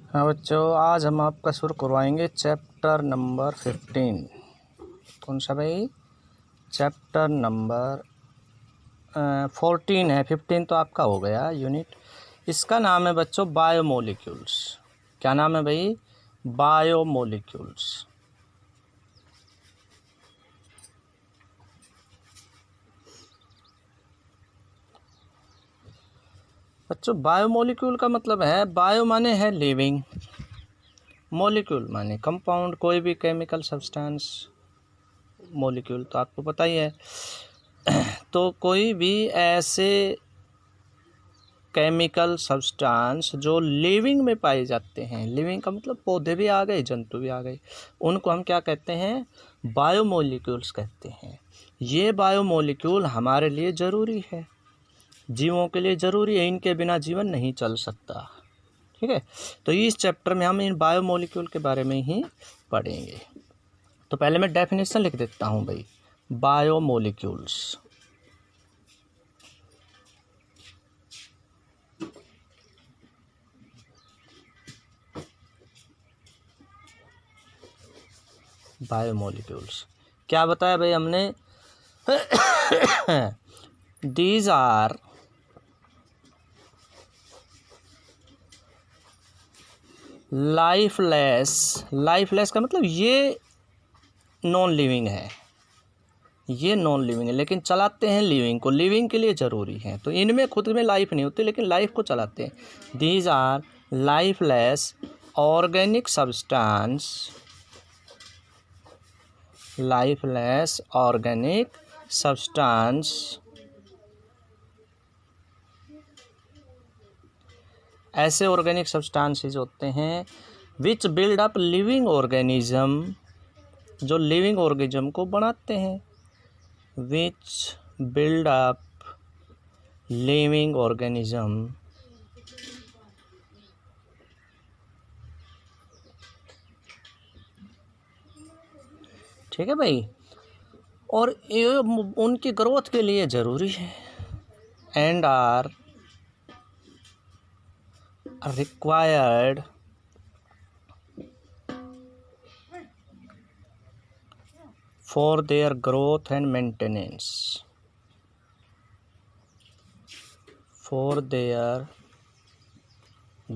हाँ बच्चों, आज हम आपका शुरू करवाएंगे चैप्टर नंबर 15। कौन सा भाई? चैप्टर नंबर 14 है। 15 तो आपका हो गया यूनिट। इसका नाम है बच्चों बायोमोलिक्यूल्स। क्या नाम है भाई? बायोमोलिक्यूल्स। बच्चों बायोमोलिक्यूल का मतलब है, बायो माने है लिविंग, मोलिक्यूल माने कंपाउंड, कोई भी केमिकल सब्सटेंस। मोलिक्यूल तो आपको पता ही है। तो कोई भी ऐसे केमिकल सब्सटेंस जो लिविंग में पाए जाते हैं, लिविंग का मतलब पौधे भी आ गए, जंतु भी आ गए, उनको हम क्या कहते हैं? बायोमोलिक्यूल्स कहते हैं। ये बायोमोलिक्यूल हमारे लिए ज़रूरी है, जीवों के लिए ज़रूरी है, इनके बिना जीवन नहीं चल सकता। ठीक है, तो इस चैप्टर में हम इन बायोमोलिक्यूल के बारे में ही पढ़ेंगे। तो पहले मैं डेफिनेशन लिख देता हूँ भाई, बायोमोलिक्यूल्स। बायोमोलिक्यूल्स क्या बताया भाई हमने? दीज आर लाइफलेस का मतलब ये नॉन लिविंग है, ये नॉन लिविंग है, लेकिन चलाते हैं लिविंग को, लिविंग के लिए ज़रूरी है। तो इनमें खुद में लाइफ नहीं होती, लेकिन लाइफ को चलाते हैं। These are lifeless organic substance, lifeless organic substance ऐसे ऑर्गेनिक सब्सटेंसेस होते हैं which build up living organism, जो लिविंग ऑर्गेनिज्म को बनाते हैं। Which build up living organism, ठीक है भाई, और ये उनकी ग्रोथ के लिए ज़रूरी है। And are required for their growth and maintenance, for their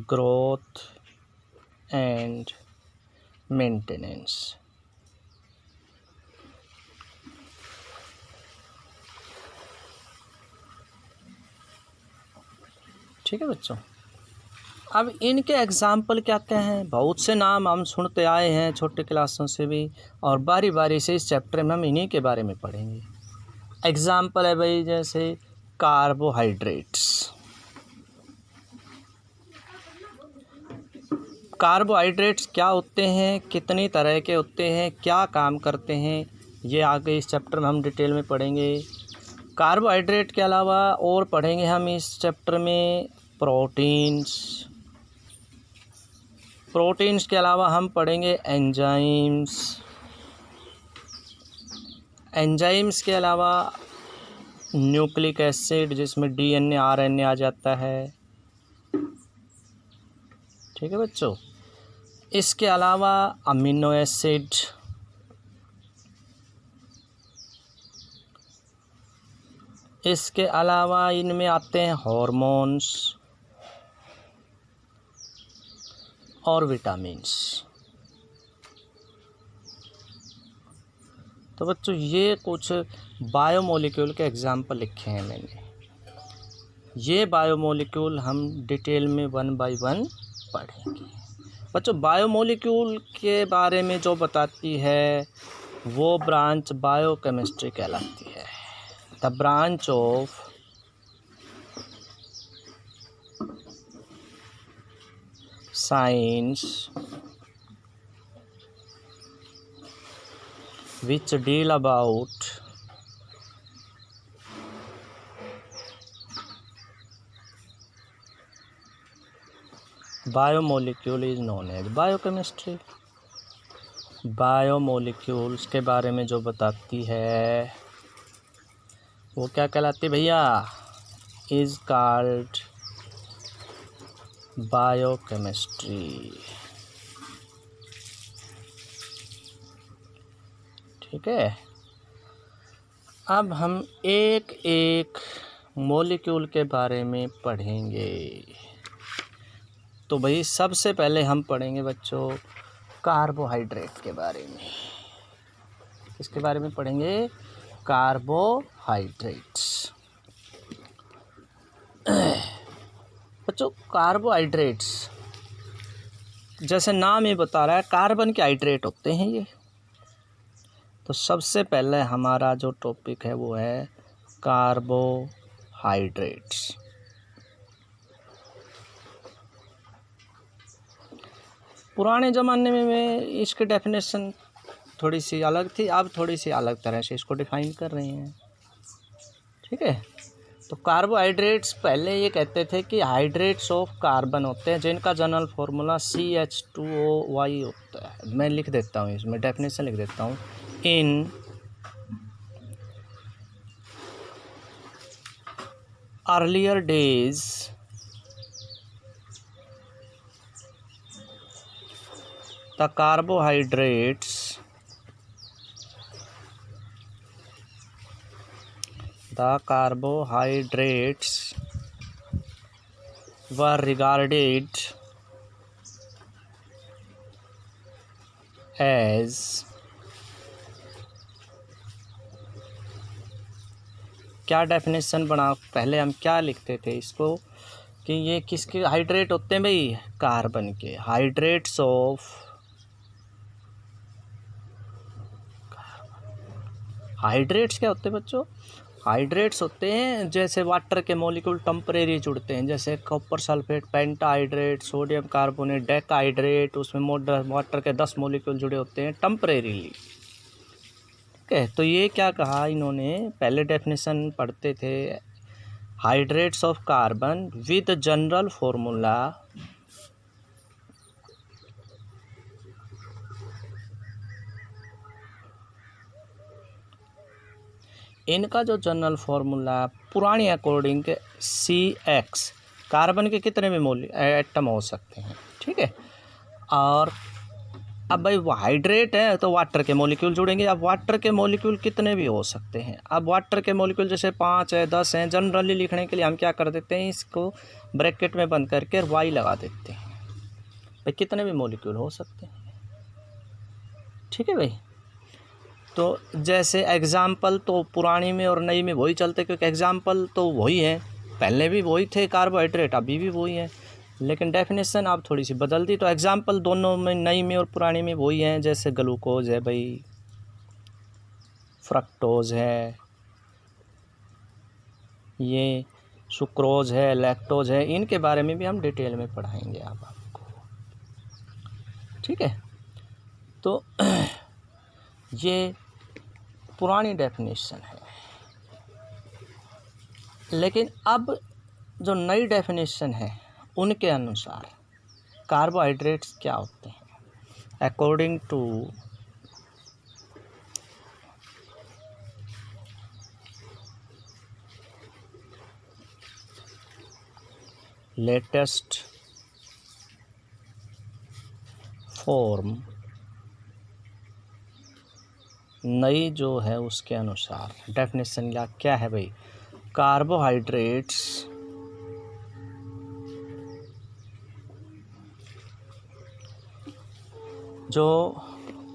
growth and maintenance। ठीक है बच्चों, अब इनके एग्जाम्पल क्या क्या हैं? बहुत से नाम हम सुनते आए हैं छोटे क्लासों से भी, और बारी बारी से इस चैप्टर में हम इन्हीं के बारे में पढ़ेंगे। एग्जाम्पल है भाई, जैसे कार्बोहाइड्रेट्स। कार्बोहाइड्रेट्स क्या होते हैं, कितनी तरह के होते हैं, क्या काम करते हैं, ये आगे इस चैप्टर में हम डिटेल में पढ़ेंगे। कार्बोहाइड्रेट के अलावा और पढ़ेंगे हम इस चैप्टर में प्रोटीन्स। प्रोटीन्स के अलावा हम पढ़ेंगे एंजाइम्स। एंजाइम्स के अलावा न्यूक्लिक एसिड, जिसमें डीएनए आरएनए आ जाता है। ठीक है बच्चों, इसके अलावा अमीनो एसिड, इसके अलावा इनमें आते हैं हॉर्मोन्स और विटामिन्स। तो बच्चों ये कुछ बायोमोलिक्यूल के एग्जाम्पल लिखे हैं मैंने। ये बायोमोलिक्यूल हम डिटेल में 1 बाय 1 पढ़ेंगे। बच्चों बायोमोलिक्यूल के बारे में जो बताती है वो ब्रांच बायोकेमिस्ट्री कहलाती है। The branch of science which deal about biomolecule is known as biochemistry. Biomolecules के बारे में जो बताती है वो क्या कहलाती है भैया? Is called biochemistry. ठीक है, अब हम एक एक मॉलिक्यूल के बारे में पढ़ेंगे। तो भाई सबसे पहले हम पढ़ेंगे बच्चों कार्बोहाइड्रेट के बारे में। किसके बारे में पढ़ेंगे? कार्बोहाइड्रेट्स। बच्चों कार्बोहाइड्रेट्स जैसे नाम ही बता रहा है, कार्बन के हाइड्रेट होते हैं ये। तो सबसे पहले हमारा जो टॉपिक है वो है कार्बोहाइड्रेट्स। पुराने ज़माने में इसकी डेफिनेशन थोड़ी सी अलग थी, अब थोड़ी सी अलग तरह से इसको डिफाइन कर रहे हैं। ठीक है, तो कार्बोहाइड्रेट्स पहले ये कहते थे कि हाइड्रेट्स ऑफ कार्बन होते हैं जिनका जनरल फार्मूला CH2OY होता है। मैं लिख देता हूँ, इसमें डेफिनेशन लिख देता हूँ। In earlier days the carbohydrates were regarded as क्या डेफिनेशन बना, पहले हम क्या लिखते थे इसको कि ये किसके हाइड्रेट होते हैं भाई? कार्बन के। हाइड्रेट्स ऑफ हाइड्रेट्स क्या होते हैं बच्चों? हाइड्रेट्स होते हैं जैसे वाटर के मॉलिक्यूल टेम्परेरी जुड़ते हैं, जैसे copper sulphate, pentahydrate, sodium carbonate, decahydrate, उसमें वाटर के 10 मॉलिक्यूल जुड़े होते हैं टेम्परेरीली। ठीक है, तो ये क्या कहा इन्होंने, पहले डेफिनेशन पढ़ते थे hydrates of carbon with general formula इनका जो जनरल फार्मूला पुरानी अकॉर्डिंग CX, कार्बन के कितने भी एटम हो सकते हैं। ठीक है, और अब भाई वो हाइड्रेट है तो वाटर के मॉलिक्यूल जुड़ेंगे। अब वाटर के मॉलिक्यूल कितने भी हो सकते हैं। अब वाटर के मॉलिक्यूल जैसे 5 है, 10 हैं, जनरली लिखने के लिए हम क्या कर देते हैं, इसको ब्रैकेट में बंद करके Y लगा देते हैं। भाई कितने भी मॉलिक्यूल हो सकते हैं। ठीक है भाई, तो जैसे एग्ज़ाम्पल तो पुरानी में और नई में वही चलते, क्योंकि एग्ज़ाम्पल तो वही है, पहले भी वही थे कार्बोहाइड्रेट, अभी भी वही है, लेकिन डेफिनेशन आप थोड़ी सी बदल दी। तो एग्ज़ाम्पल दोनों में, नई में और पुरानी में वही हैं। जैसे ग्लूकोज है भाई, फ्रक्टोज है, ये सुक्रोज है, लैक्टोज है, इनके बारे में भी हम डिटेल में पढ़ाएंगे आपको। ठीक है, तो ये पुरानी डेफिनेशन है, लेकिन अब जो नई डेफिनेशन है उनके अनुसार कार्बोहाइड्रेट्स क्या होते हैं। अकॉर्डिंग टू लेटेस्ट फॉर्म, नई जो है उसके अनुसार डेफिनेशन क्या है भाई? कार्बोहाइड्रेट्स जो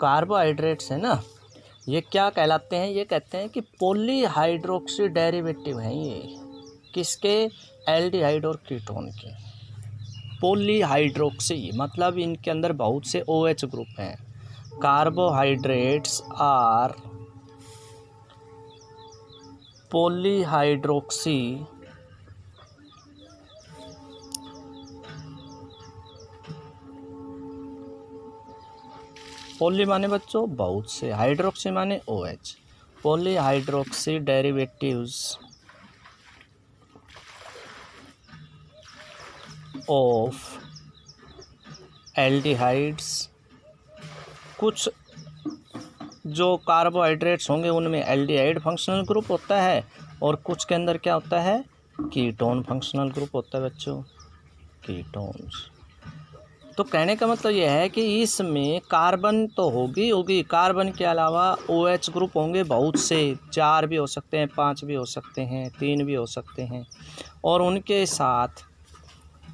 कार्बोहाइड्रेट्स है ना, ये क्या कहलाते हैं? ये कहते हैं कि पॉलीहाइड्रोक्सी डेरिवेटिव हैं ये, किसके? एल्डिहाइड और कीटोन के। पॉलीहाइड्रोक्सी मतलब इनके अंदर बहुत से OH ग्रुप हैं। कार्बोहाइड्रेट्स आर पॉलीहाइड्रोक्सी पॉली माने बच्चों बहुत से, हाइड्रोक्सी माने OH। Polyhydroxy derivatives of aldehydes. कुछ जो कार्बोहाइड्रेट्स होंगे उनमें एल्डिहाइड फंक्शनल ग्रुप होता है और कुछ के अंदर क्या होता है? कीटोन फंक्शनल ग्रुप होता है बच्चों। कीटोन्स। तो कहने का मतलब यह है कि इसमें कार्बन तो होगी, कार्बन के अलावा OH ग्रुप होंगे बहुत से, 4 भी हो सकते हैं, 5 भी हो सकते हैं, 3 भी हो सकते हैं, और उनके साथ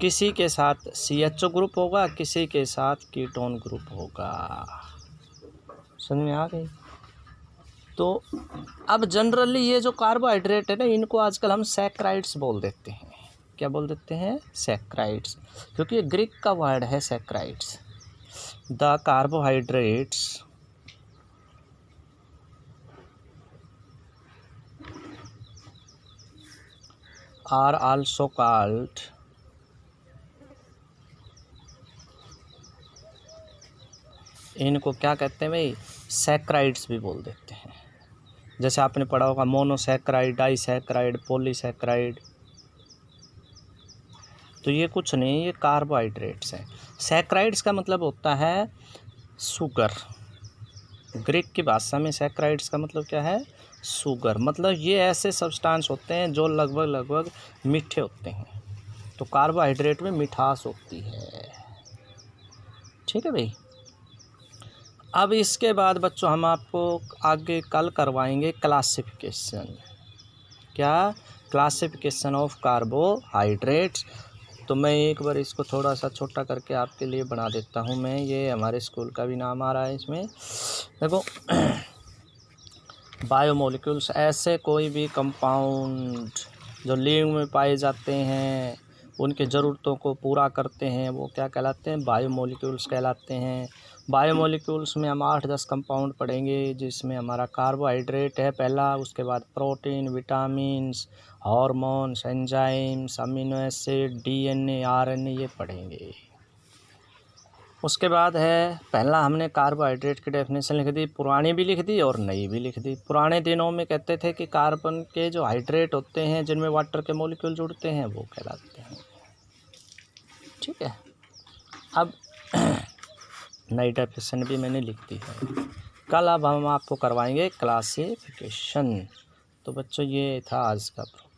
किसी के साथ CHO ग्रुप होगा, किसी के साथ कीटोन ग्रुप होगा। समझ में आ गई? तो अब जनरली ये जो कार्बोहाइड्रेट है ना, इनको आजकल हम सैकराइड्स बोल देते हैं। क्या बोल देते हैं? सैकराइड्स, क्योंकि ये ग्रीक का वर्ड है saccharides. The carbohydrates are also called इनको क्या कहते हैं भाई? सैकराइड्स भी बोल देते हैं। जैसे आपने पढ़ा होगा मोनोसैकराइड, डाइसैकराइड, पॉलीसैकराइड। तो ये कुछ नहीं, ये कार्बोहाइड्रेट्स हैं। सैकराइड्स का मतलब होता है शुगर। ग्रीक की भाषा में सैकराइड्स का मतलब क्या है? शुगर। मतलब ये ऐसे सब्सटेंस होते हैं जो लगभग मीठे होते हैं। तो कार्बोहाइड्रेट में मिठास होती है। ठीक है भाई। अब इसके बाद बच्चों हम आपको आगे कल करवाएंगे क्लासिफिकेशन। क्या? Classification of carbohydrates. तो मैं एक बार इसको थोड़ा सा छोटा करके आपके लिए बना देता हूँ। मैं ये हमारे स्कूल का भी नाम आ रहा है इसमें। देखो बायोमोलिक्यूल्स, ऐसे कोई भी कंपाउंड जो लिविंग में पाए जाते हैं, उनके ज़रूरतों को पूरा करते हैं, वो क्या कहलाते हैं? बायोमोलिक्यूल्स कहलाते हैं। बायोमोलिक्यूल्स में हम 8-10 कंपाउंड पढ़ेंगे, जिसमें हमारा कार्बोहाइड्रेट है पहला, उसके बाद protein, vitamins, hormones, enzymes, amino acid, DNA, RNA ये पढ़ेंगे। उसके बाद है पहला हमने कार्बोहाइड्रेट की डेफिनेशन लिख दी, पुरानी भी लिख दी और नई भी लिख दी। पुराने दिनों में कहते थे कि कार्बन के जो हाइड्रेट होते हैं जिनमें वाटर के मॉलिक्यूल जुड़ते हैं वो कहलाते हैं। ठीक है। अब नई डेफिनेशन भी मैंने लिख दी है। कल अब हम आपको करवाएंगे क्लासिफिकेशन। तो बच्चों ये था आज का प्रोग्राम।